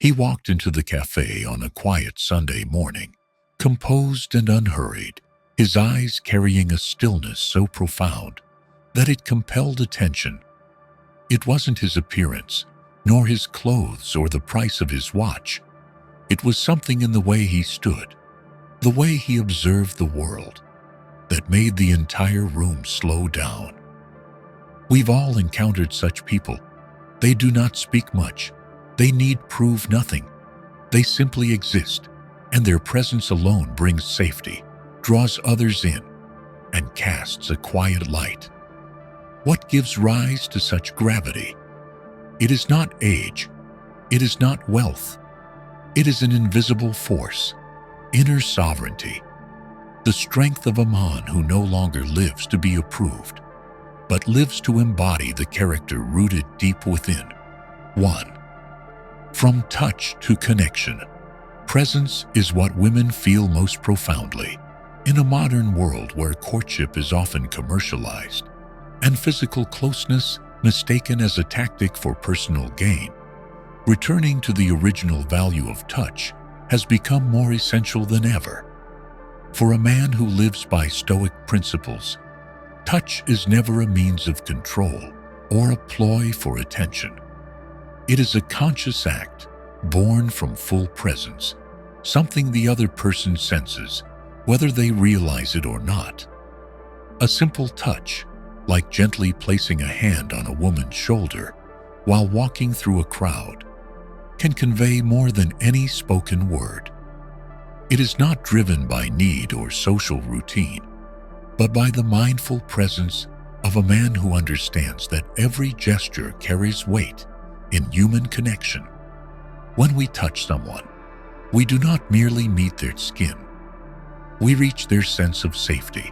He walked into the cafe on a quiet Sunday morning, composed and unhurried, his eyes carrying a stillness so profound that it compelled attention. It wasn't his appearance, nor his clothes or the price of his watch. It was something in the way he stood, the way he observed the world, that made the entire room slow down. We've all encountered such people. They do not speak much. They need prove nothing. They simply exist, and their presence alone brings safety, draws others in, and casts a quiet light. What gives rise to such gravity? It is not age. It is not wealth. It is an invisible force, inner sovereignty, the strength of a man who no longer lives to be approved, but lives to embody the character rooted deep within. 1. From touch to connection. Presence is what women feel most profoundly. In a modern world where courtship is often commercialized and physical closeness mistaken as a tactic for personal gain, returning to the original value of touch has become more essential than ever. For a man who lives by Stoic principles, touch is never a means of control or a ploy for attention. It is a conscious act, born from full presence, something the other person senses, whether they realize it or not. A simple touch, like gently placing a hand on a woman's shoulder while walking through a crowd, can convey more than any spoken word. It is not driven by need or social routine, but by the mindful presence of a man who understands that every gesture carries weight in human connection. When we touch someone, we do not merely meet their skin. We reach their sense of safety,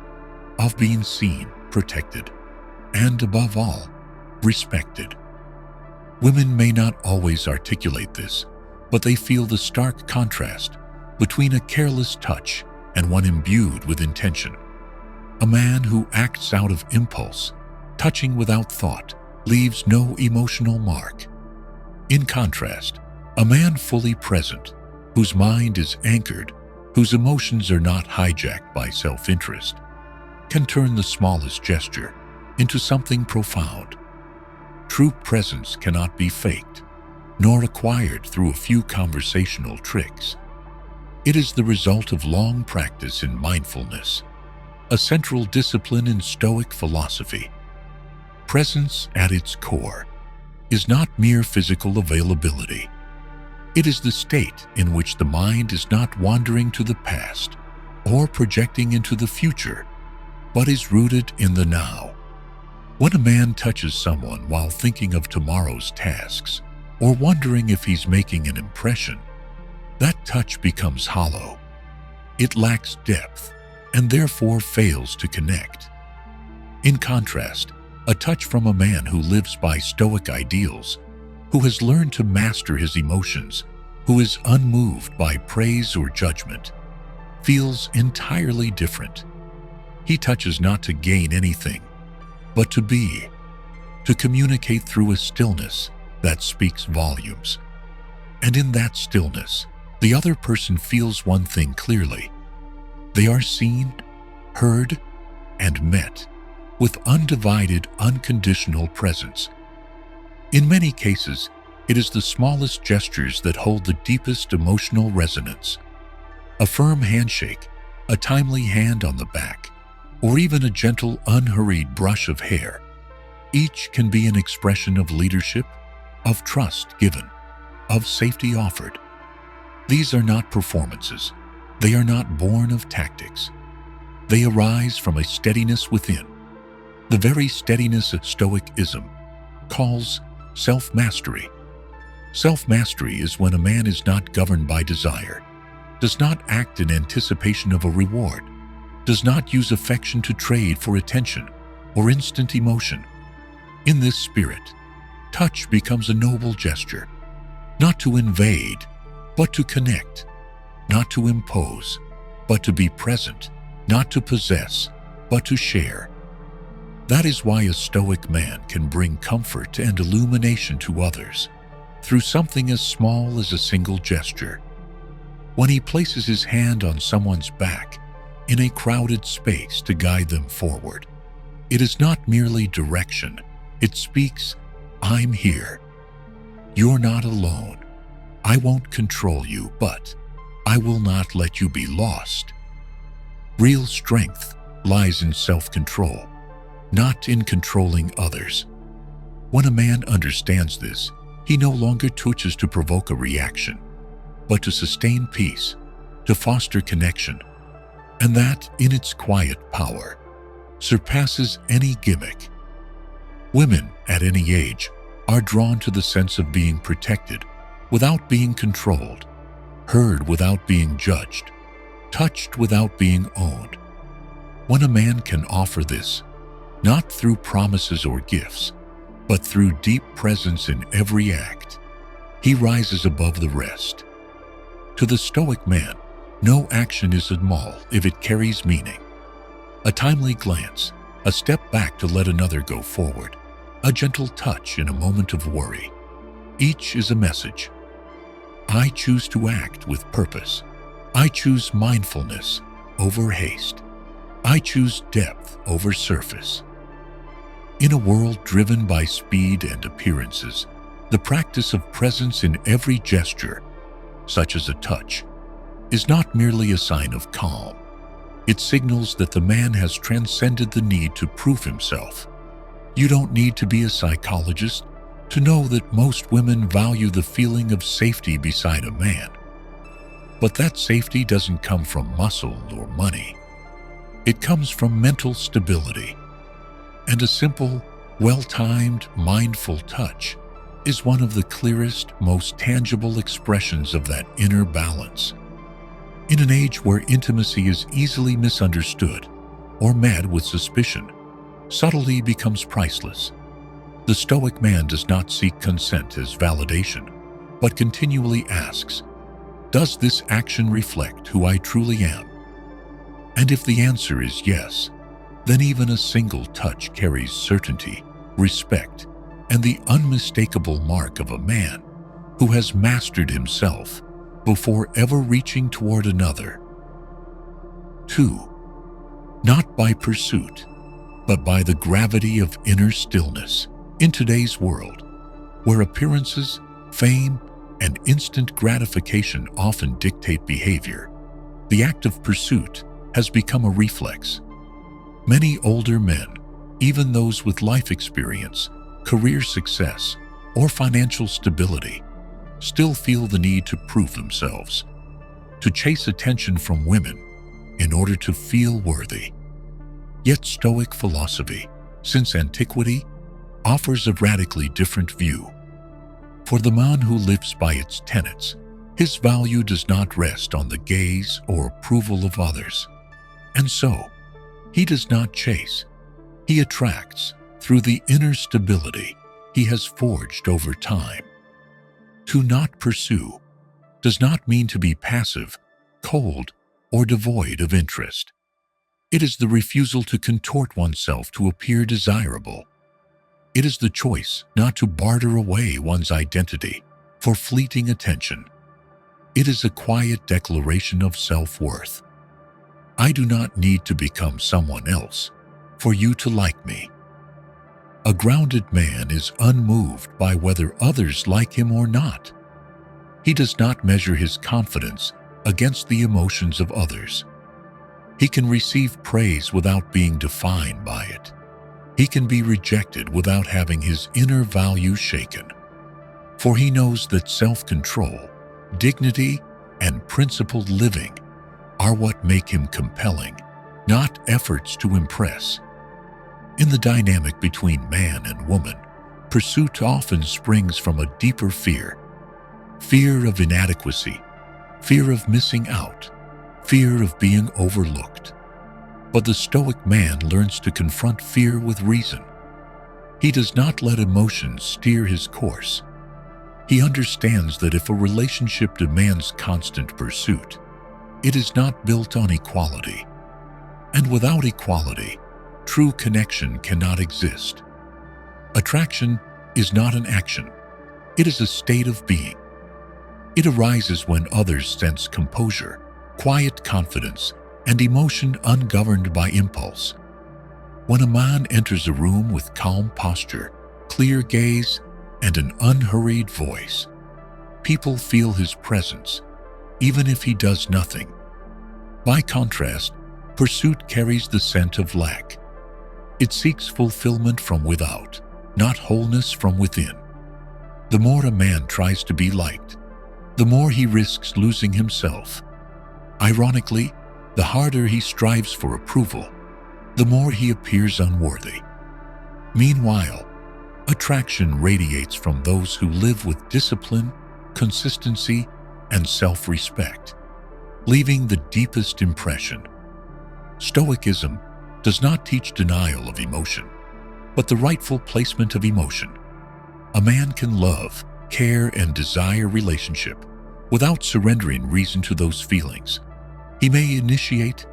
of being seen, protected, and above all, respected. Women may not always articulate this, but they feel the stark contrast between a careless touch and one imbued with intention. A man who acts out of impulse, touching without thought, leaves no emotional mark. In contrast, a man fully present, whose mind is anchored, whose emotions are not hijacked by self-interest, can turn the smallest gesture into something profound. True presence cannot be faked, nor acquired through a few conversational tricks. It is the result of long practice in mindfulness, a central discipline in Stoic philosophy. Presence, at its core, is not mere physical availability. It is the state in which the mind is not wandering to the past or projecting into the future, but is rooted in the now. When a man touches someone while thinking of tomorrow's tasks or wondering if he's making an impression, that touch becomes hollow. It lacks depth and therefore fails to connect. In contrast, a touch from a man who lives by Stoic ideals, who has learned to master his emotions, who is unmoved by praise or judgment, feels entirely different. He touches not to gain anything, but to be, to communicate through a stillness that speaks volumes. And in that stillness, the other person feels one thing clearly. They are seen, heard, and met with undivided, unconditional presence. In many cases, it is the smallest gestures that hold the deepest emotional resonance. A firm handshake, a timely hand on the back, or even a gentle, unhurried brush of hair. Each can be an expression of leadership, of trust given, of safety offered. These are not performances. They are not born of tactics. They arise from a steadiness within. The very steadiness of Stoicism calls self-mastery. Self-mastery is when a man is not governed by desire, does not act in anticipation of a reward, does not use affection to trade for attention or instant emotion. In this spirit, touch becomes a noble gesture, not to invade, but to connect, not to impose, but to be present, not to possess, but to share. That is why a Stoic man can bring comfort and illumination to others. through something as small as a single gesture. When he places his hand on someone's back in a crowded space to guide them forward, it is not merely direction. It speaks, "I'm here. You're not alone. I won't control you, but I will not let you be lost." Real strength lies in self-control, not in controlling others. When a man understands this, he no longer twitches to provoke a reaction, but to sustain peace, to foster connection, and that, in its quiet power, surpasses any gimmick. Women at any age are drawn to the sense of being protected without being controlled, heard without being judged, touched without being owned. When a man can offer this, not through promises or gifts, but through deep presence in every act, he rises above the rest. To the Stoic man, no action is small if it carries meaning. A timely glance, a step back to let another go forward, a gentle touch in a moment of worry. Each is a message. I choose to act with purpose. I choose mindfulness over haste. I choose depth over surface. In a world driven by speed and appearances, the practice of presence in every gesture, such as a touch, is not merely a sign of calm. It signals that the man has transcended the need to prove himself. You don't need to be a psychologist to know that most women value the feeling of safety beside a man. But that safety doesn't come from muscle or money. It comes from mental stability. And a simple, well-timed, mindful touch is one of the clearest, most tangible expressions of that inner balance. In an age where intimacy is easily misunderstood or met with suspicion, subtlety becomes priceless. The Stoic man does not seek consent as validation, but continually asks, "Does this action reflect who I truly am?" And if the answer is yes, then even a single touch carries certainty, respect, and the unmistakable mark of a man who has mastered himself before ever reaching toward another. 2. Not by pursuit, but by the gravity of inner stillness. In today's world, where appearances, fame, and instant gratification often dictate behavior, the act of pursuit has become a reflex. Many older men, even those with life experience, career success, or financial stability, still feel the need to prove themselves, to chase attention from women in order to feel worthy. Yet Stoic philosophy, since antiquity, offers a radically different view. For the man who lives by its tenets, his value does not rest on the gaze or approval of others. And so, he does not chase. He attracts through the inner stability he has forged over time. To not pursue does not mean to be passive, cold, or devoid of interest. It is the refusal to contort oneself to appear desirable. It is the choice not to barter away one's identity for fleeting attention. It is a quiet declaration of self-worth. I do not need to become someone else for you to like me. A grounded man is unmoved by whether others like him or not. He does not measure his confidence against the emotions of others. He can receive praise without being defined by it. He can be rejected without having his inner values shaken. For he knows that self-control, dignity, and principled living are what make him compelling, not efforts to impress. In the dynamic between man and woman, pursuit often springs from a deeper fear. Fear of inadequacy, fear of missing out, fear of being overlooked. But the Stoic man learns to confront fear with reason. He does not let emotions steer his course. He understands that if a relationship demands constant pursuit, it is not built on equality. And without equality, true connection cannot exist. Attraction is not an action. It is a state of being. It arises when others sense composure, quiet confidence, and emotion ungoverned by impulse. When a man enters a room with calm posture, clear gaze, and an unhurried voice, people feel his presence, even if he does nothing. By contrast, pursuit carries the scent of lack. It seeks fulfillment from without, not wholeness from within. The more a man tries to be liked, the more he risks losing himself. Ironically, the harder he strives for approval, the more he appears unworthy. Meanwhile, attraction radiates from those who live with discipline, consistency, and self-respect, leaving the deepest impression. Stoicism does not teach denial of emotion, but the rightful placement of emotion. A man can love, care, and desire relationship without surrendering reason to those feelings. He may initiate,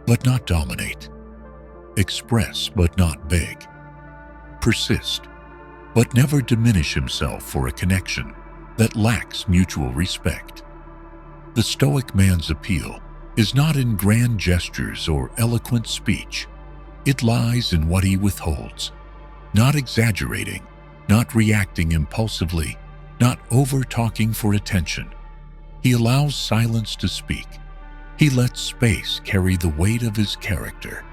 but not dominate. Express, but not beg. Persist, but never diminish himself for a connection that lacks mutual respect. The Stoic man's appeal is not in grand gestures or eloquent speech. It lies in what he withholds, not exaggerating, not reacting impulsively, not over-talking for attention. He allows silence to speak. He lets space carry the weight of his character.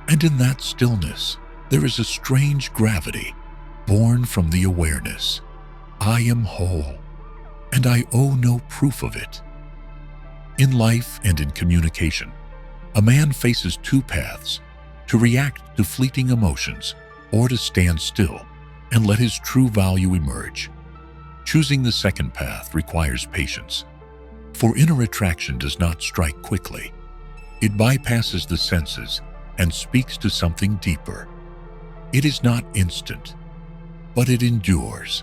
And in that stillness, there is a strange gravity born from the awareness. I am whole, and I owe no proof of it. In life and in communication, a man faces two paths: to react to fleeting emotions or to stand still and let his true value emerge. Choosing the second path requires patience, for inner attraction does not strike quickly. It bypasses the senses and speaks to something deeper. It is not instant, but it endures.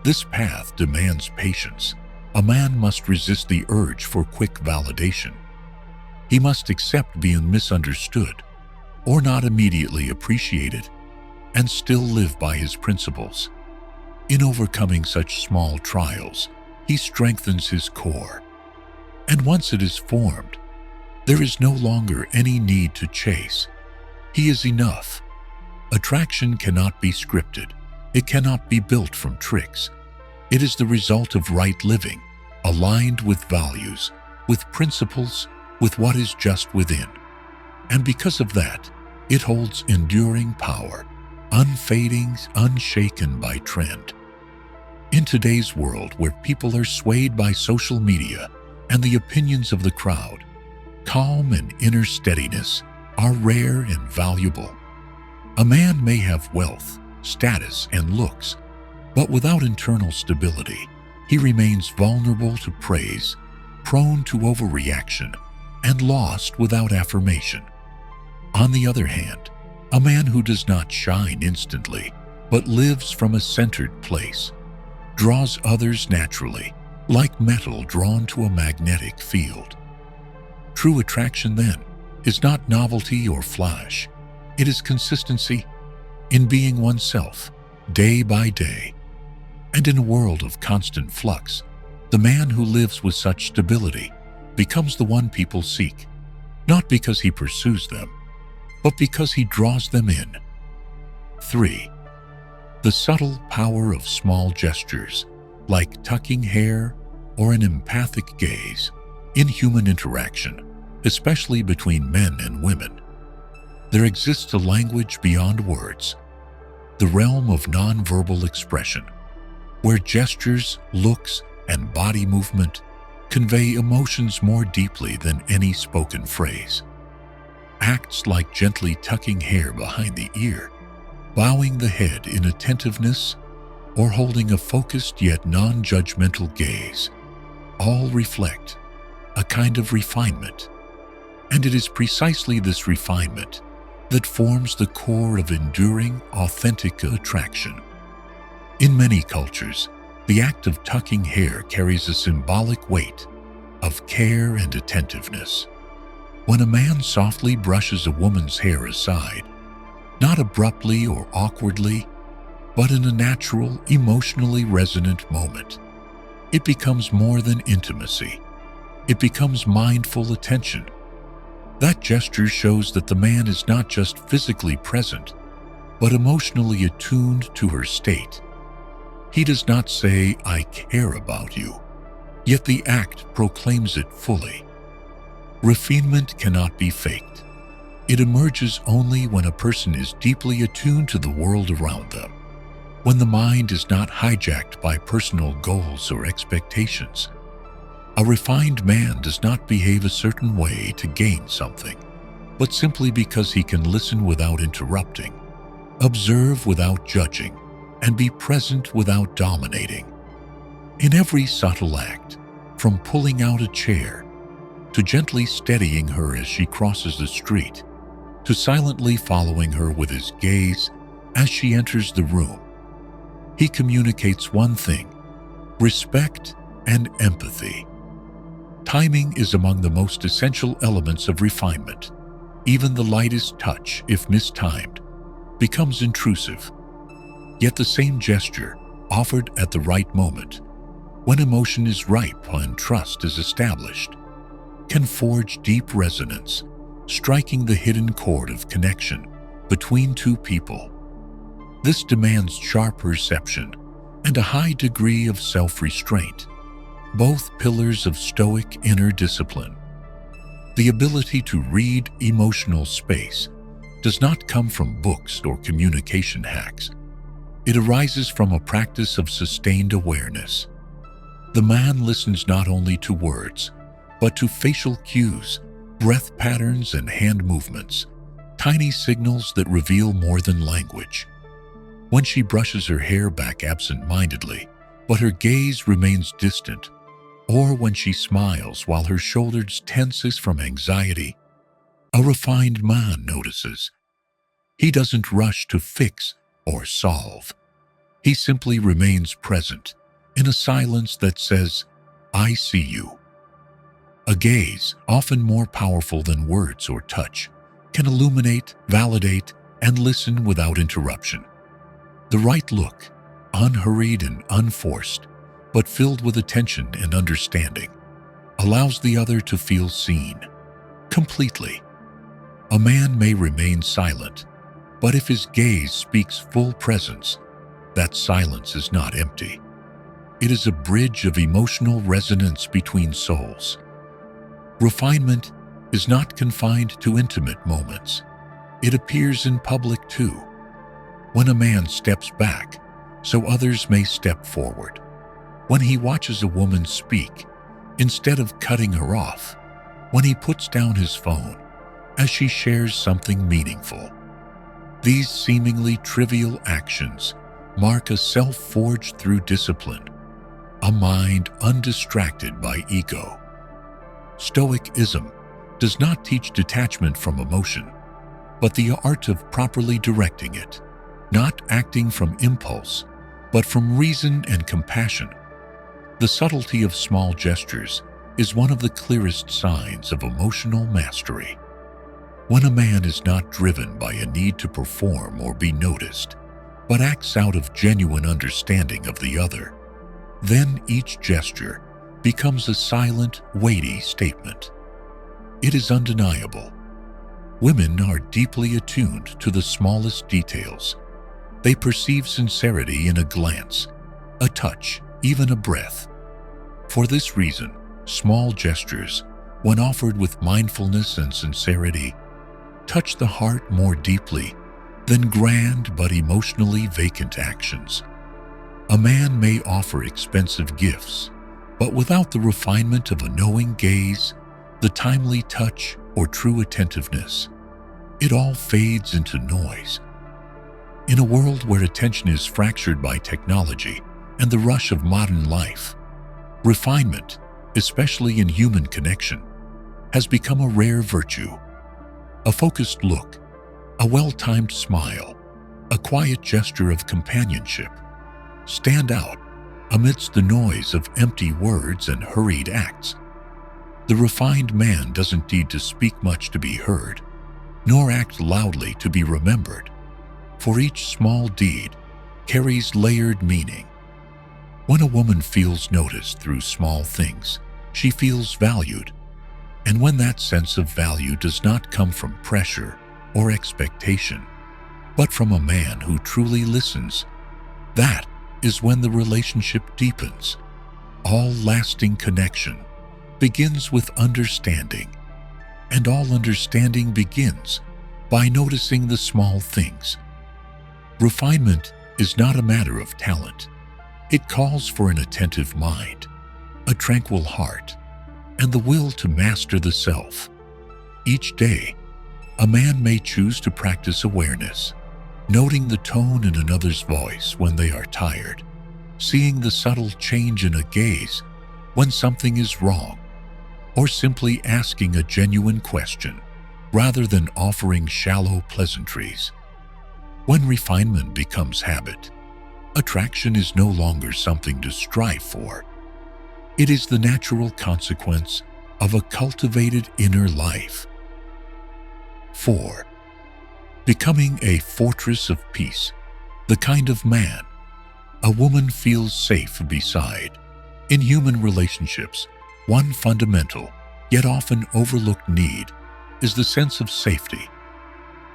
This path demands patience. A man must resist the urge for quick validation. He must accept being misunderstood or not immediately appreciated, and still live by his principles. In overcoming such small trials, he strengthens his core. And once it is formed, there is no longer any need to chase. He is enough. Attraction cannot be scripted. It cannot be built from tricks. It is the result of right living, aligned with values, with principles, with what is just within. And because of that, it holds enduring power, unfading, unshaken by trend. In today's world where people are swayed by social media and the opinions of the crowd, calm and inner steadiness are rare and valuable. A man may have wealth, status, and looks, but without internal stability, he remains vulnerable to praise, prone to overreaction, and lost without affirmation. On the other hand, a man who does not shine instantly, but lives from a centered place, draws others naturally, like metal drawn to a magnetic field. True attraction, then, is not novelty or flash. It is consistency in being oneself, day by day. And in a world of constant flux, the man who lives with such stability becomes the one people seek, not because he pursues them, but because he draws them in. 3. The subtle power of small gestures, like tucking hair or an empathic gaze, in human interaction, especially between men and women. There exists a language beyond words, the realm of nonverbal expression, where gestures, looks, and body movement convey emotions more deeply than any spoken phrase. Acts like gently tucking hair behind the ear, bowing the head in attentiveness, or holding a focused yet non-judgmental gaze, all reflect a kind of refinement. And it is precisely this refinement that forms the core of enduring, authentic attraction. In many cultures, the act of tucking hair carries a symbolic weight of care and attentiveness. When a man softly brushes a woman's hair aside, not abruptly or awkwardly, but in a natural, emotionally resonant moment. It becomes more than intimacy. It becomes mindful attention. That gesture shows that the man is not just physically present, but emotionally attuned to her state. He does not say, "I care about you," yet the act proclaims it fully. Refinement cannot be faked. It emerges only when a person is deeply attuned to the world around them, when the mind is not hijacked by personal goals or expectations. A refined man does not behave a certain way to gain something, but simply because he can listen without interrupting, observe without judging, and be present without dominating. In every subtle act, from pulling out a chair, to gently steadying her as she crosses the street, to silently following her with his gaze as she enters the room, he communicates one thing: respect and empathy. Timing is among the most essential elements of refinement. Even the lightest touch, if mistimed, becomes intrusive. Yet the same gesture, offered at the right moment, when emotion is ripe and trust is established, can forge deep resonance, striking the hidden chord of connection between two people. This demands sharp perception and a high degree of self-restraint, both pillars of Stoic inner discipline. The ability to read emotional space does not come from books or communication hacks. It arises from a practice of sustained awareness. The man listens not only to words, but to facial cues, breath patterns, and hand movements, tiny signals that reveal more than language. When she brushes her hair back absent-mindedly, but her gaze remains distant, or when she smiles while her shoulders tenses from anxiety, a refined man notices. He doesn't rush to fix or solve. He simply remains present in a silence that says, "I see you." A gaze, often more powerful than words or touch, can illuminate, validate, and listen without interruption. The right look, unhurried and unforced, but filled with attention and understanding, allows the other to feel seen completely. A man may remain silent, but if his gaze speaks full presence, that silence is not empty. It is a bridge of emotional resonance between souls. Refinement is not confined to intimate moments. It appears in public too. When a man steps back, so others may step forward. When he watches a woman speak, instead of cutting her off. When he puts down his phone, as she shares something meaningful. These seemingly trivial actions mark a self forged through discipline, a mind undistracted by ego. Stoicism does not teach detachment from emotion, but the art of properly directing it, not acting from impulse, but from reason and compassion. The subtlety of small gestures is one of the clearest signs of emotional mastery. When a man is not driven by a need to perform or be noticed, but acts out of genuine understanding of the other, then each gesture becomes a silent, weighty statement. It is undeniable. Women are deeply attuned to the smallest details. They perceive sincerity in a glance, a touch, even a breath. For this reason, small gestures, when offered with mindfulness and sincerity, touch the heart more deeply than grand but emotionally vacant actions. A man may offer expensive gifts, but without the refinement of a knowing gaze, the timely touch, or true attentiveness, it all fades into noise. In a world where attention is fractured by technology and the rush of modern life, refinement, especially in human connection, has become a rare virtue. A focused look, a well-timed smile, a quiet gesture of companionship stand out amidst the noise of empty words and hurried acts. The refined man doesn't need to speak much to be heard, nor act loudly to be remembered. For each small deed, carries layered meaning. When a woman feels noticed through small things, she feels valued. And when that sense of value does not come from pressure or expectation, but from a man who truly listens, that is when the relationship deepens. All lasting connection begins with understanding, and all understanding begins by noticing the small things. Refinement is not a matter of talent. It calls for an attentive mind, a tranquil heart, and the will to master the self. Each day, a man may choose to practice awareness, noting the tone in another's voice when they are tired, seeing the subtle change in a gaze when something is wrong, or simply asking a genuine question rather than offering shallow pleasantries. When refinement becomes habit, attraction is no longer something to strive for. It is the natural consequence of a cultivated inner life. 4. Becoming a fortress of peace, the kind of man a woman feels safe beside. In human relationships, one fundamental, yet often overlooked need is the sense of safety.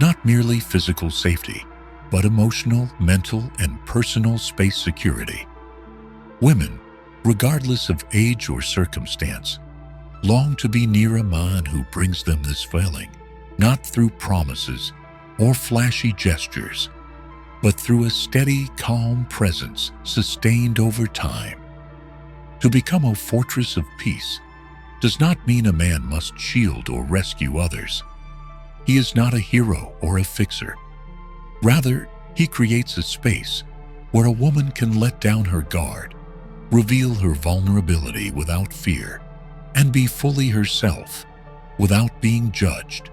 Not merely physical safety, but emotional, mental, and personal space security. Women, regardless of age or circumstance, long to be near a man who brings them this feeling, not through promises or flashy gestures, but through a steady, calm presence sustained over time. To become a fortress of peace does not mean a man must shield or rescue others. He is not a hero or a fixer. Rather, he creates a space where a woman can let down her guard, reveal her vulnerability without fear, and be fully herself without being judged.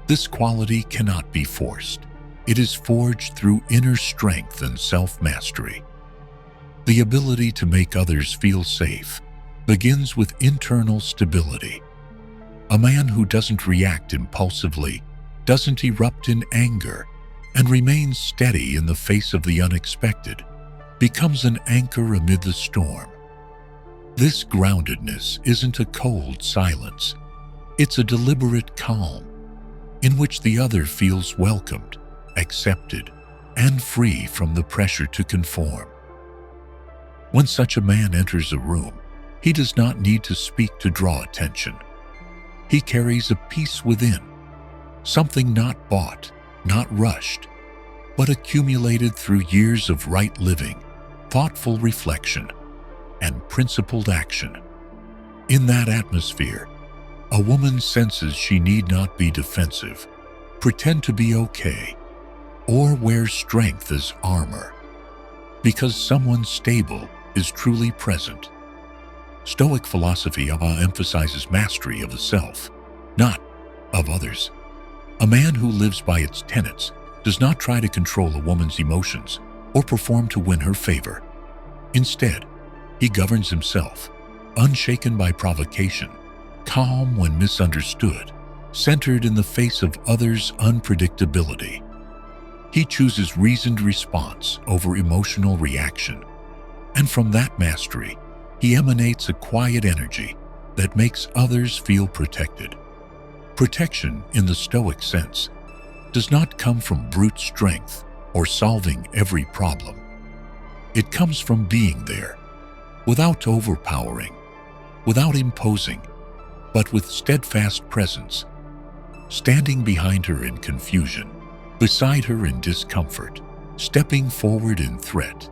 This quality cannot be forced. It is forged through inner strength and self-mastery. The ability to make others feel safe begins with internal stability. A man who doesn't react impulsively, doesn't erupt in anger, and remains steady in the face of the unexpected, becomes an anchor amid the storm. This groundedness isn't a cold silence. It's a deliberate calm, in which the other feels welcomed, accepted, and free from the pressure to conform. When such a man enters a room, he does not need to speak to draw attention. He carries a peace within, something not bought, not rushed, but accumulated through years of right living, thoughtful reflection, and principled action. In that atmosphere, a woman senses she need not be defensive, pretend to be okay, or wear strength as armor, because someone stable is truly present. Stoic philosophy emphasizes mastery of the self, not of others. A man who lives by its tenets does not try to control a woman's emotions or perform to win her favor. Instead, he governs himself, unshaken by provocation, calm when misunderstood, centered in the face of others' unpredictability. He chooses reasoned response over emotional reaction, and from that mastery, he emanates a quiet energy that makes others feel protected. Protection, in the Stoic sense, does not come from brute strength or solving every problem. It comes from being there, without overpowering, without imposing, but with steadfast presence, standing behind her in confusion, beside her in discomfort, stepping forward in threat.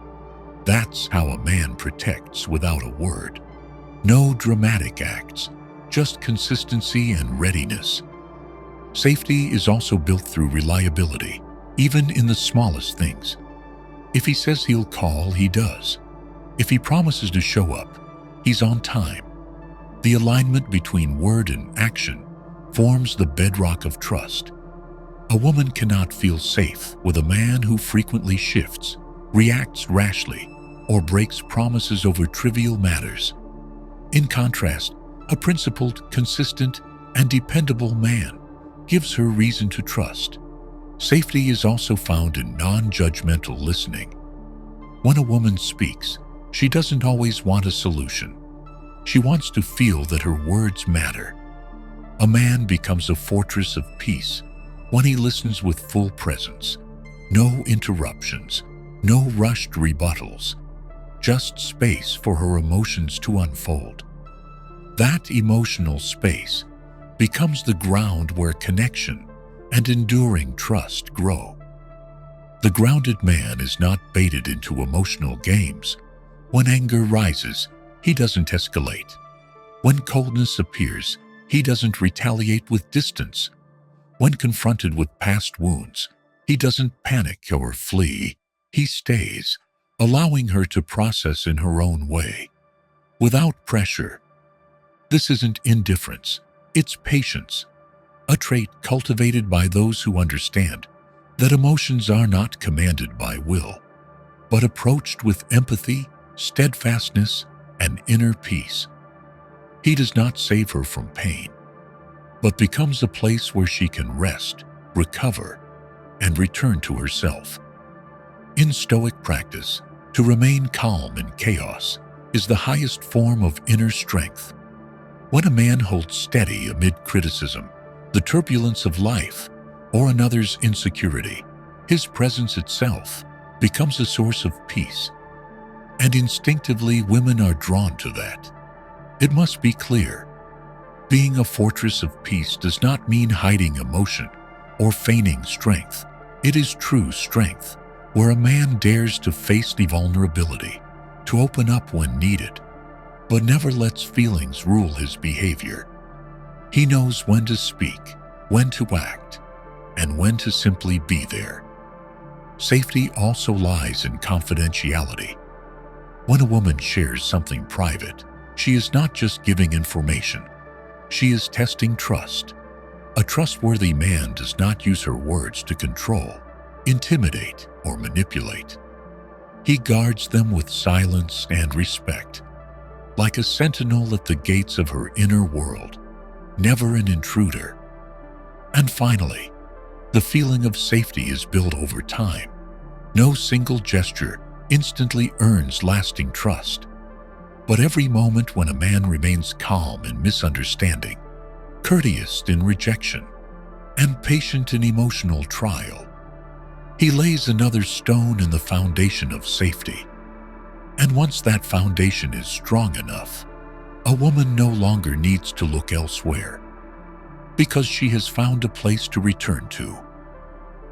That's how a man protects without a word. No dramatic acts, just consistency and readiness. Safety is also built through reliability, even in the smallest things. If he says he'll call, he does. If he promises to show up, he's on time. The alignment between word and action forms the bedrock of trust. A woman cannot feel safe with a man who frequently shifts, reacts rashly, or breaks promises over trivial matters. In contrast, a principled, consistent, and dependable man gives her reason to trust. Safety is also found in non-judgmental listening, When a woman speaks, she doesn't always want a solution. She wants to feel that her words matter. A man becomes a fortress of peace when he listens with full presence. No interruptions, no rushed rebuttals, just space for her emotions to unfold. That emotional space becomes the ground where connection and enduring trust grow. The grounded man is not baited into emotional games. When anger rises, he doesn't escalate. When coldness appears, he doesn't retaliate with distance. When confronted with past wounds, he doesn't panic or flee. He stays, allowing her to process in her own way, without pressure. This isn't indifference, it's patience, a trait cultivated by those who understand that emotions are not commanded by will, but approached with empathy, steadfastness, and inner peace. He does not save her from pain, but becomes a place where she can rest, recover, and return to herself. In Stoic practice, to remain calm in chaos is the highest form of inner strength. When a man holds steady amid criticism, the turbulence of life, or another's insecurity, his presence itself becomes a source of peace. And instinctively, women are drawn to that. It must be clear, being a fortress of peace does not mean hiding emotion or feigning strength. It is true strength, where a man dares to face the vulnerability, to open up when needed, but never lets feelings rule his behavior. He knows when to speak, when to act, and when to simply be there. Safety also lies in confidentiality. When a woman shares something private, she is not just giving information. She is testing trust. A trustworthy man does not use her words to control, intimidate, or manipulate. He guards them with silence and respect, like a sentinel at the gates of her inner world, never an intruder. And finally, the feeling of safety is built over time. No single gesture instantly earns lasting trust. But every moment when a man remains calm in misunderstanding, courteous in rejection, and patient in emotional trial, he lays another stone in the foundation of safety. And once that foundation is strong enough, a woman no longer needs to look elsewhere, because she has found a place to return to,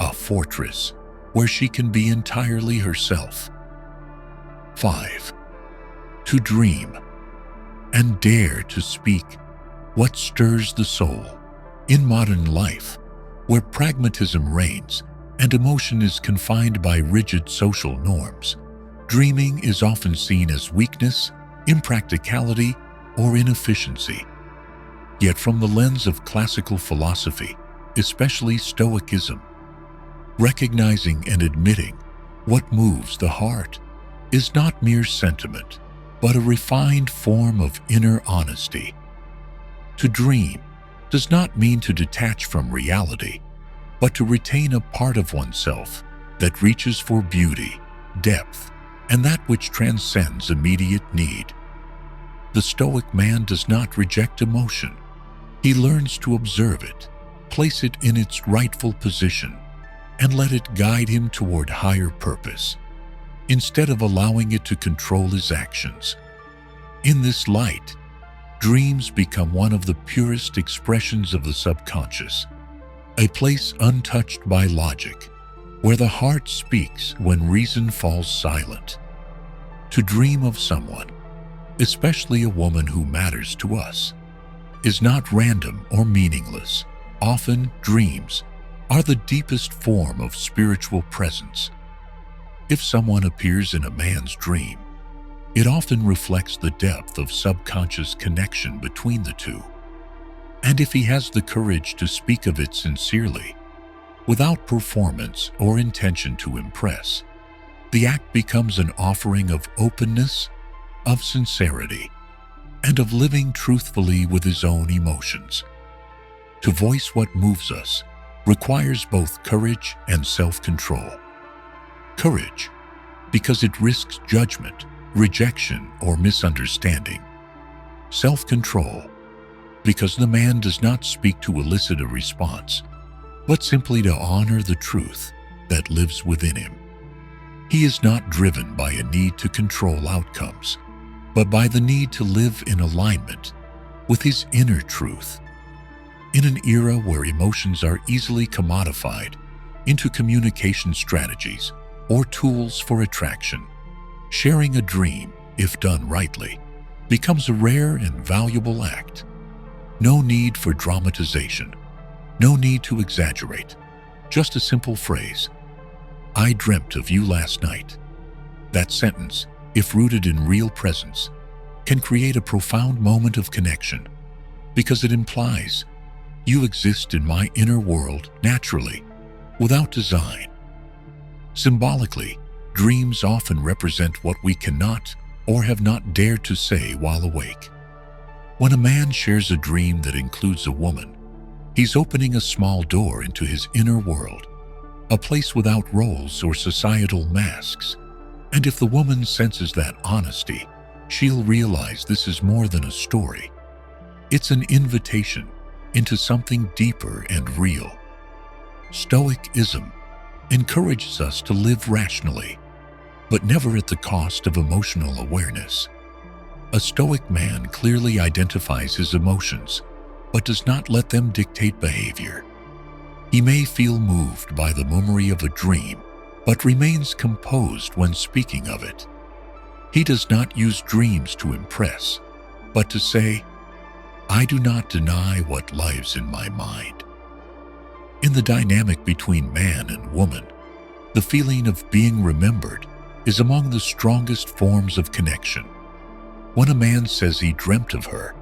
a fortress where she can be entirely herself. 5. To dream and dare to speak what stirs the soul. In modern life, where pragmatism reigns and emotion is confined by rigid social norms, dreaming is often seen as weakness, impracticality, or inefficiency. Yet from the lens of classical philosophy, especially Stoicism, recognizing and admitting what moves the heart is not mere sentiment, but a refined form of inner honesty. To dream does not mean to detach from reality, but to retain a part of oneself that reaches for beauty, depth, and that which transcends immediate need. The Stoic man does not reject emotion. He learns to observe it, place it in its rightful position, and let it guide him toward higher purpose, instead of allowing it to control his actions. In this light, dreams become one of the purest expressions of the subconscious, a place untouched by logic, where the heart speaks when reason falls silent. To dream of someone, especially a woman who matters to us, is not random or meaningless. Often, dreams are the deepest form of spiritual presence. If someone appears in a man's dream, it often reflects the depth of subconscious connection between the two. And if he has the courage to speak of it sincerely, without performance or intention to impress, the act becomes an offering of openness, of sincerity, and of living truthfully with his own emotions. To voice what moves us requires both courage and self-control. Courage, because it risks judgment, rejection, or misunderstanding. Self-control, because the man does not speak to elicit a response, but simply to honor the truth that lives within him. He is not driven by a need to control outcomes, but by the need to live in alignment with his inner truth. In an era where emotions are easily commodified into communication strategies or tools for attraction, sharing a dream, if done rightly, becomes a rare and valuable act. No need for dramatization, no need to exaggerate, just a simple phrase, "I dreamt of you last night." That sentence, if rooted in real presence, can create a profound moment of connection because it implies you exist in my inner world naturally, without design. Symbolically, dreams often represent what we cannot or have not dared to say while awake. When a man shares a dream that includes a woman, he's opening a small door into his inner world, a place without roles or societal masks. And if the woman senses that honesty, she'll realize this is more than a story. It's an invitation into something deeper and real. Stoicism encourages us to live rationally, but never at the cost of emotional awareness. A Stoic man clearly identifies his emotions, but does not let them dictate behavior. He may feel moved by the memory of a dream, but remains composed when speaking of it. He does not use dreams to impress, but to say, "I do not deny what lives in my mind." In the dynamic between man and woman, the feeling of being remembered is among the strongest forms of connection. When a man says he dreamt of her,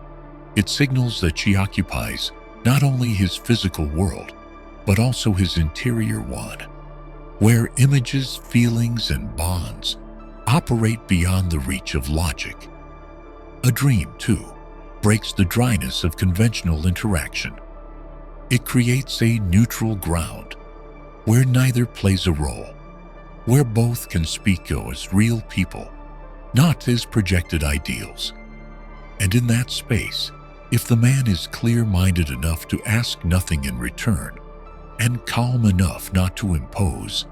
it signals that she occupies not only his physical world, but also his interior one, where images, feelings, and bonds operate beyond the reach of logic. A dream, too, breaks the dryness of conventional interaction. It creates a neutral ground where neither plays a role, where both can speak as real people, not as projected ideals. And in that space, if the man is clear-minded enough to ask nothing in return and calm enough not to impose,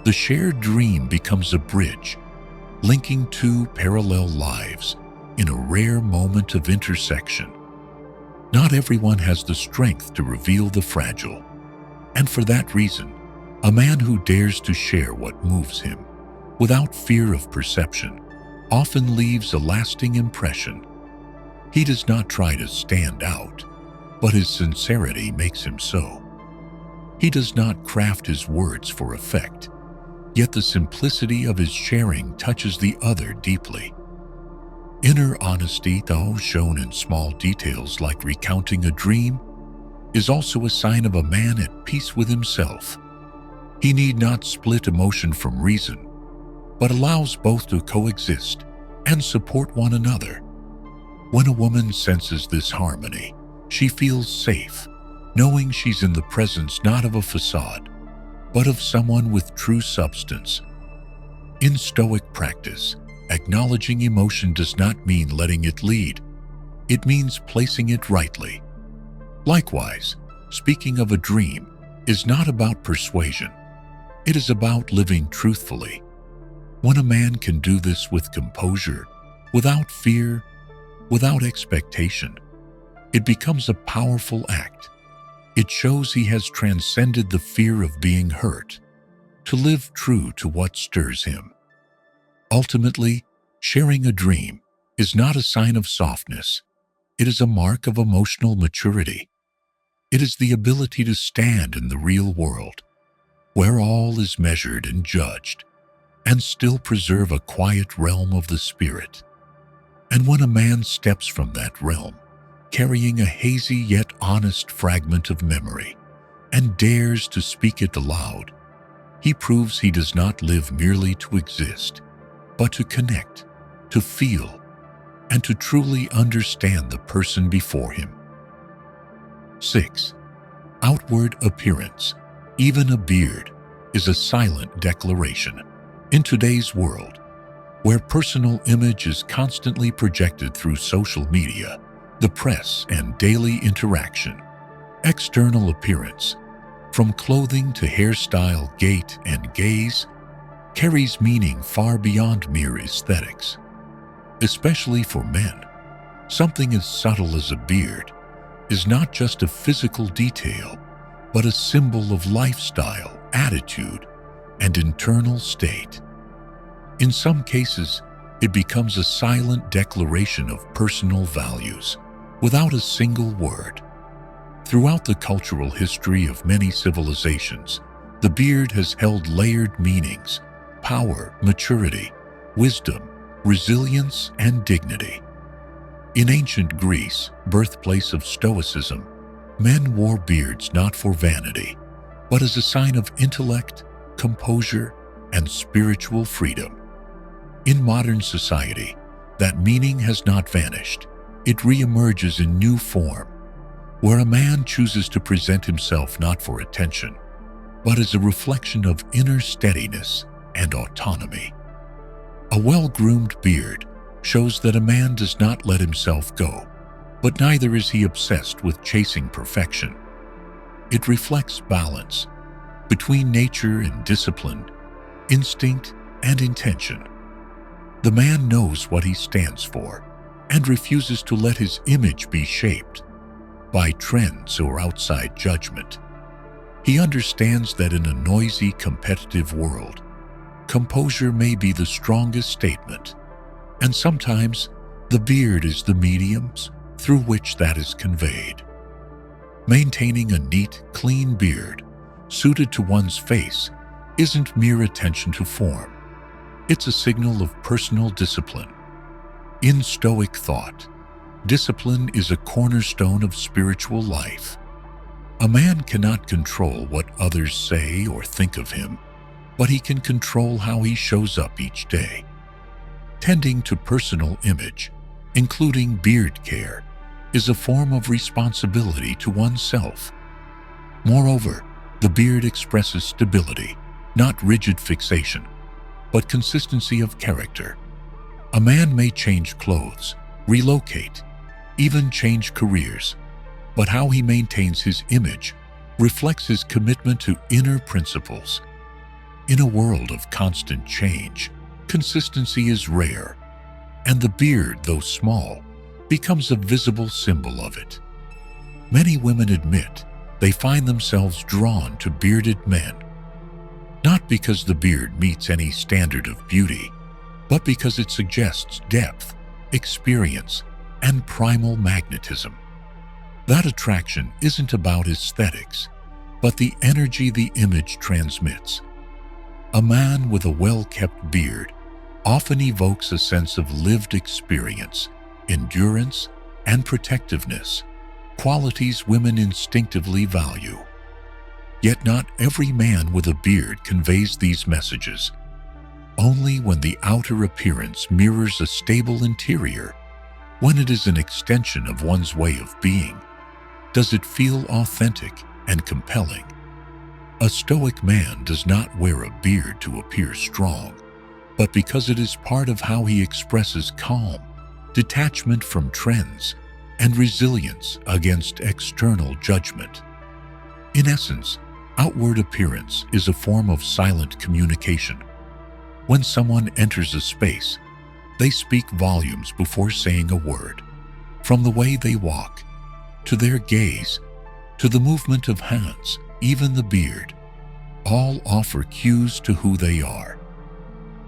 the shared dream becomes a bridge linking two parallel lives in a rare moment of intersection. Not everyone has the strength to reveal the fragile, and for that reason, a man who dares to share what moves him without fear of perception often leaves a lasting impression. He does not try to stand out, but his sincerity makes him so. He does not craft his words for effect, yet the simplicity of his sharing touches the other deeply. Inner honesty, though shown in small details like recounting a dream, is also a sign of a man at peace with himself. He need not split emotion from reason, but allows both to coexist and support one another. When a woman senses this harmony, she feels safe, knowing she's in the presence not of a facade, but of someone with true substance. In Stoic practice, acknowledging emotion does not mean letting it lead. It means placing it rightly. Likewise, speaking of a dream is not about persuasion. It is about living truthfully. When a man can do this with composure, without fear, without expectation, it becomes a powerful act. It shows he has transcended the fear of being hurt, to live true to what stirs him. Ultimately, sharing a dream is not a sign of softness. It is a mark of emotional maturity. It is the ability to stand in the real world, where all is measured and judged, and still preserve a quiet realm of the spirit. And when a man steps from that realm, carrying a hazy yet honest fragment of memory, and dares to speak it aloud, he proves he does not live merely to exist, but to connect, to feel, and to truly understand the person before him. 6. Outward appearance. Even a beard is a silent declaration. In today's world, where personal image is constantly projected through social media, the press, and daily interaction, external appearance, from clothing to hairstyle, gait, and gaze, carries meaning far beyond mere aesthetics. Especially for men, something as subtle as a beard is not just a physical detail, but a symbol of lifestyle, attitude, and internal state. In some cases, it becomes a silent declaration of personal values, without a single word. Throughout the cultural history of many civilizations, the beard has held layered meanings: power, maturity, wisdom, resilience, and dignity. In ancient Greece, birthplace of Stoicism, men wore beards not for vanity, but as a sign of intellect, composure, and spiritual freedom. In modern society, that meaning has not vanished. It reemerges in new form, where a man chooses to present himself not for attention, but as a reflection of inner steadiness and autonomy. A well-groomed beard shows that a man does not let himself go, but neither is he obsessed with chasing perfection. It reflects balance between nature and discipline, instinct and intention. The man knows what he stands for and refuses to let his image be shaped by trends or outside judgment. He understands that in a noisy, competitive world, composure may be the strongest statement, and sometimes the beard is the mediums through which that is conveyed. Maintaining a neat, clean beard suited to one's face isn't mere attention to form. It's a signal of personal discipline. In Stoic thought, discipline is a cornerstone of spiritual life. A man cannot control what others say or think of him, but he can control how he shows up each day. Tending to personal image, including beard care, is a form of responsibility to oneself. Moreover, the beard expresses stability, not rigid fixation, but consistency of character. A man may change clothes, relocate, even change careers, but how he maintains his image reflects his commitment to inner principles. In a world of constant change, consistency is rare, and the beard, though small, becomes a visible symbol of it. Many women admit they find themselves drawn to bearded men, not because the beard meets any standard of beauty, but because it suggests depth, experience, and primal magnetism. That attraction isn't about aesthetics, but the energy the image transmits. A man with a well-kept beard often evokes a sense of lived experience, endurance, and protectiveness, qualities women instinctively value. Yet not every man with a beard conveys these messages. Only when the outer appearance mirrors a stable interior, when it is an extension of one's way of being, does it feel authentic and compelling. A Stoic man does not wear a beard to appear strong, but because it is part of how he expresses calm, detachment from trends, and resilience against external judgment. In essence, outward appearance is a form of silent communication. When someone enters a space, they speak volumes before saying a word. From the way they walk, to their gaze, to the movement of hands, even the beard, all offer cues to who they are.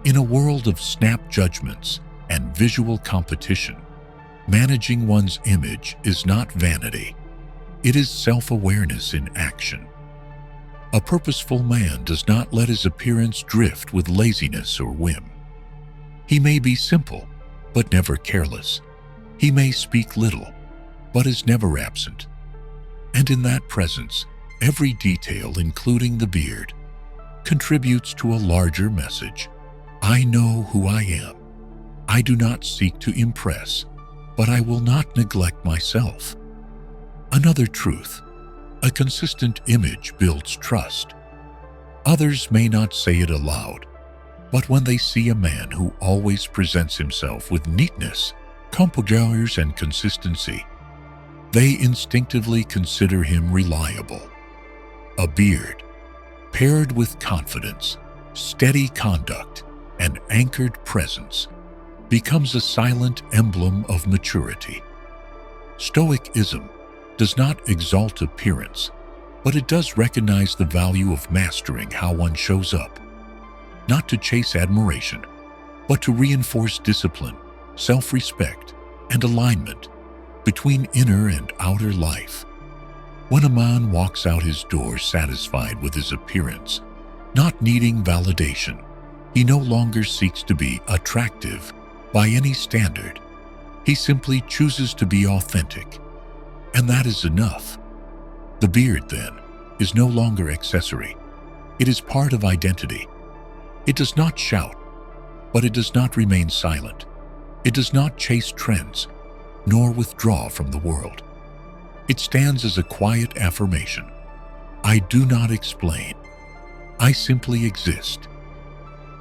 In a world of snap judgments and visual competition, managing one's image is not vanity. It is self-awareness in action. A purposeful man does not let his appearance drift with laziness or whim. He may be simple, but never careless. He may speak little, but is never absent. And in that presence, every detail, including the beard, contributes to a larger message. I know who I am. I do not seek to impress, but I will not neglect myself. Another truth: a consistent image builds trust. Others may not say it aloud, But when they see a man who always presents himself with neatness, composure, and consistency, they instinctively consider him reliable. A beard, paired with confidence, steady conduct, and anchored presence, becomes a silent emblem of maturity. Stoicism does not exalt appearance, but it does recognize the value of mastering how one shows up, not to chase admiration, but to reinforce discipline, self-respect, and alignment between inner and outer life. When a man walks out his door satisfied with his appearance, not needing validation, he no longer seeks to be attractive by any standard. He simply chooses to be authentic, and that is enough. The beard, then, is no longer accessory. It is part of identity. It does not shout, but it does not remain silent. It does not chase trends, nor withdraw from the world. It stands as a quiet affirmation. I do not explain. I simply exist.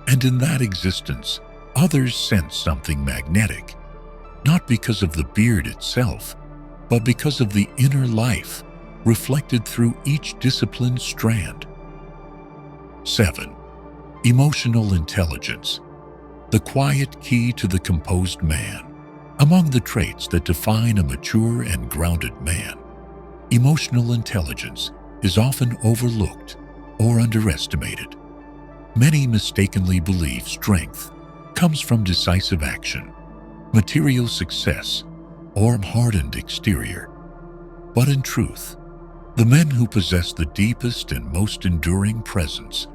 And in that existence, others sense something magnetic, not because of the beard itself, but because of the inner life reflected through each disciplined strand. 7. Emotional intelligence, the quiet key to the composed man. Among the traits that define a mature and grounded man, emotional intelligence is often overlooked or underestimated. Many mistakenly believe strength comes from decisive action, material success, or a hardened exterior. But in truth, the men who possess the deepest and most enduring presence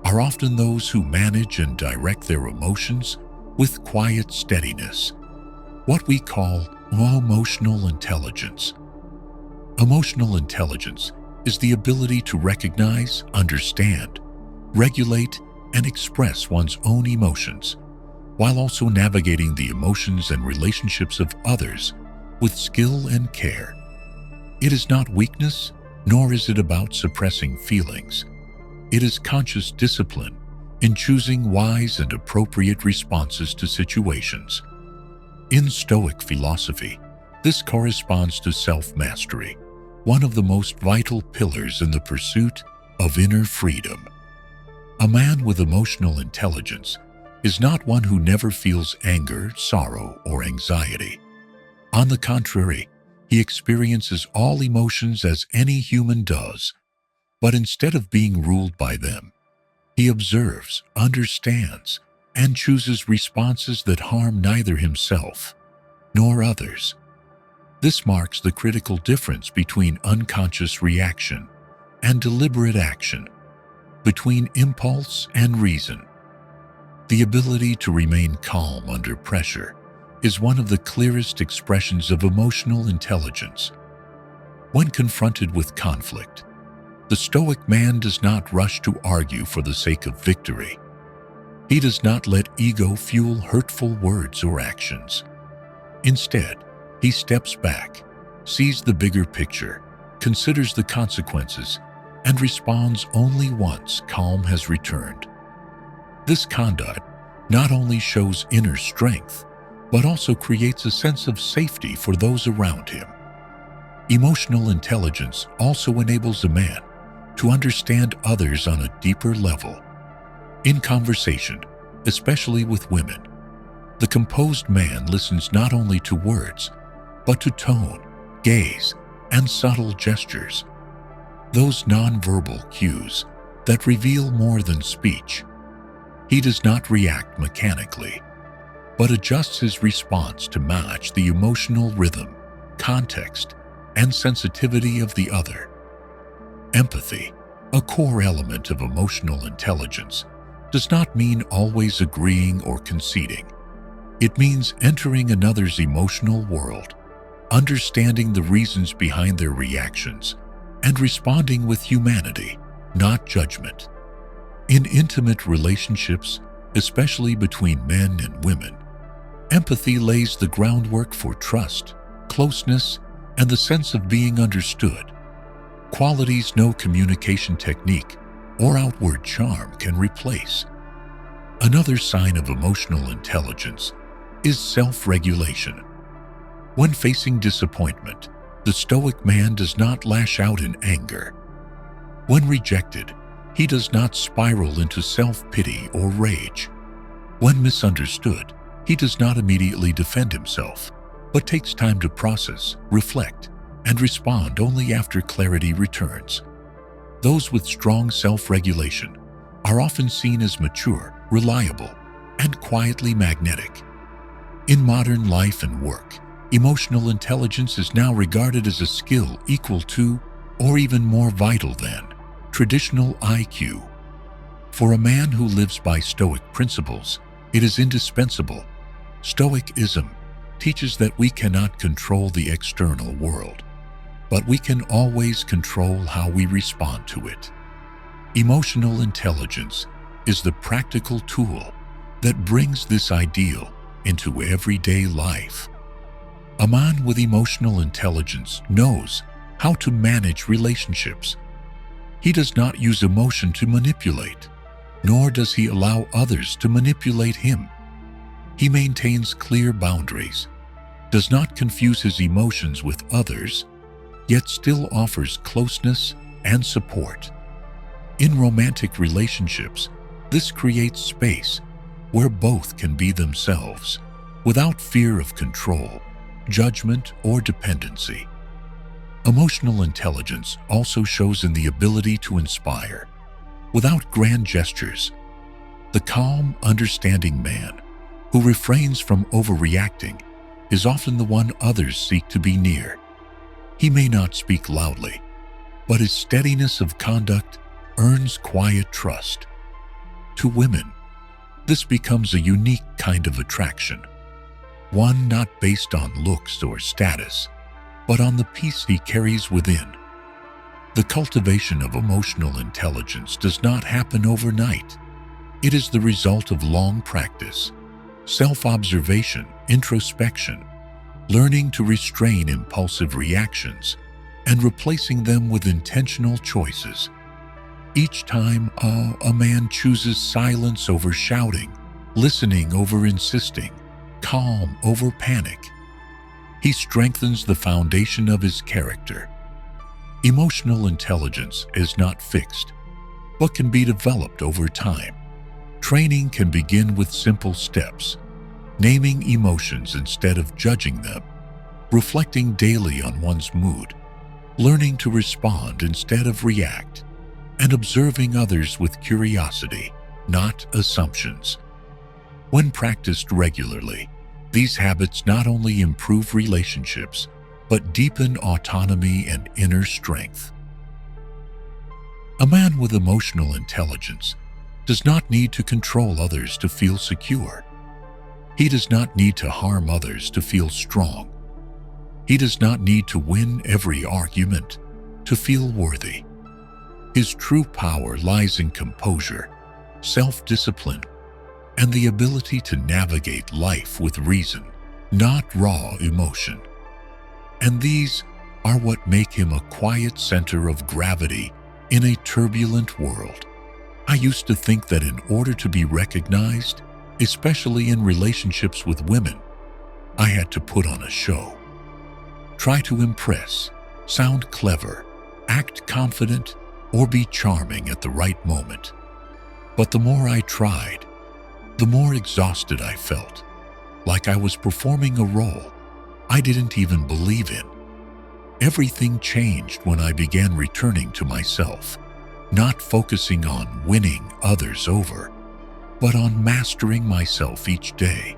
are often those who manage and direct their emotions with quiet steadiness, what we call emotional intelligence. Emotional intelligence is the ability to recognize, understand, regulate, and express one's own emotions, while also navigating the emotions and relationships of others with skill and care. It is not weakness, nor is it about suppressing feelings. It is conscious discipline in choosing wise and appropriate responses to situations. In Stoic philosophy, this corresponds to self-mastery, one of the most vital pillars in the pursuit of inner freedom. A man with emotional intelligence is not one who never feels anger, sorrow, or anxiety. On the contrary, he experiences all emotions as any human does, but instead of being ruled by them, he observes, understands, and chooses responses that harm neither himself nor others. This marks the critical difference between unconscious reaction and deliberate action, between impulse and reason. The ability to remain calm under pressure is one of the clearest expressions of emotional intelligence. When confronted with conflict, the Stoic man does not rush to argue for the sake of victory. He does not let ego fuel hurtful words or actions. Instead, he steps back, sees the bigger picture, considers the consequences, and responds only once calm has returned. This conduct not only shows inner strength, but also creates a sense of safety for those around him. Emotional intelligence also enables a man to understand others on a deeper level. In conversation, especially with women, the composed man listens not only to words, but to tone, gaze, and subtle gestures. Those nonverbal cues that reveal more than speech. He does not react mechanically, but adjusts his response to match the emotional rhythm, context, and sensitivity of the other. Empathy, a core element of emotional intelligence, does not mean always agreeing or conceding. It means entering another's emotional world, understanding the reasons behind their reactions, and responding with humanity, not judgment. In intimate relationships, especially between men and women, empathy lays the groundwork for trust, closeness, and the sense of being understood, qualities no communication technique or outward charm can replace. Another sign of emotional intelligence is self-regulation. When facing disappointment, the Stoic man does not lash out in anger. When rejected, he does not spiral into self-pity or rage. When misunderstood, he does not immediately defend himself, but takes time to process, reflect, and respond only after clarity returns. Those with strong self-regulation are often seen as mature, reliable, and quietly magnetic. In modern life and work, emotional intelligence is now regarded as a skill equal to, or even more vital than, traditional IQ. For a man who lives by Stoic principles, it is indispensable. Stoicism teaches that we cannot control the external world, but we can always control how we respond to it. Emotional intelligence is the practical tool that brings this ideal into everyday life. A man with emotional intelligence knows how to manage relationships. He does not use emotion to manipulate, nor does he allow others to manipulate him. He maintains clear boundaries, does not confuse his emotions with others, yet still offers closeness and support. In romantic relationships, this creates space where both can be themselves, without fear of control, judgment, or dependency. Emotional intelligence also shows in the ability to inspire, without grand gestures. The calm, understanding man who refrains from overreacting is often the one others seek to be near. He may not speak loudly, but his steadiness of conduct earns quiet trust. To women, this becomes a unique kind of attraction, one not based on looks or status, but on the peace he carries within. The cultivation of emotional intelligence does not happen overnight. It is the result of long practice, self-observation, introspection, learning to restrain impulsive reactions, and replacing them with intentional choices. Each time a man chooses silence over shouting, listening over insisting, calm over panic, he strengthens the foundation of his character. Emotional intelligence is not fixed, but can be developed over time. Training can begin with simple steps, naming emotions instead of judging them, reflecting daily on one's mood, learning to respond instead of react, and observing others with curiosity, not assumptions. When practiced regularly, these habits not only improve relationships, but deepen autonomy and inner strength. A man with emotional intelligence does not need to control others to feel secure. He does not need to harm others to feel strong. He does not need to win every argument to feel worthy. His true power lies in composure, self-discipline, and the ability to navigate life with reason, not raw emotion. And these are what make him a quiet center of gravity in a turbulent world. I used to think that in order to be recognized, especially in relationships with women, I had to put on a show. Try to impress, sound clever, act confident, or be charming at the right moment. But the more I tried, the more exhausted I felt, like I was performing a role I didn't even believe in. Everything changed when I began returning to myself, not focusing on winning others over, but on mastering myself each day.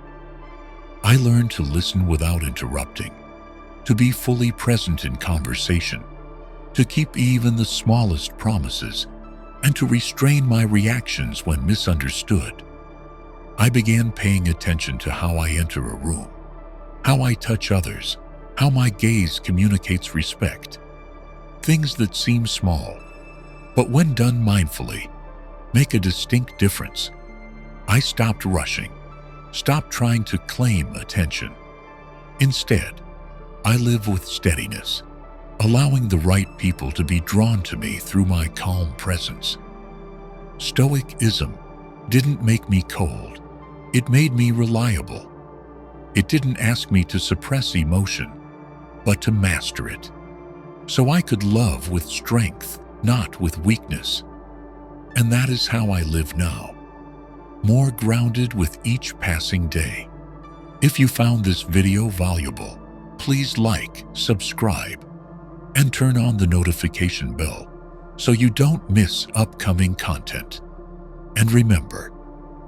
I learned to listen without interrupting, to be fully present in conversation, to keep even the smallest promises, and to restrain my reactions when misunderstood. I began paying attention to how I enter a room, how I touch others, how my gaze communicates respect. Things that seem small, but when done mindfully, make a distinct difference. I stopped rushing, stopped trying to claim attention. Instead, I live with steadiness, allowing the right people to be drawn to me through my calm presence. Stoicism didn't make me cold. It made me reliable. It didn't ask me to suppress emotion, but to master it, so I could love with strength, not with weakness. And that is how I live now, more grounded with each passing day. If you found this video valuable, please like, subscribe, and turn on the notification bell so you don't miss upcoming content. And remember,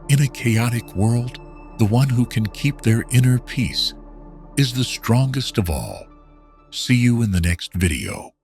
in a chaotic world, the one who can keep their inner peace is the strongest of all. See you in the next video.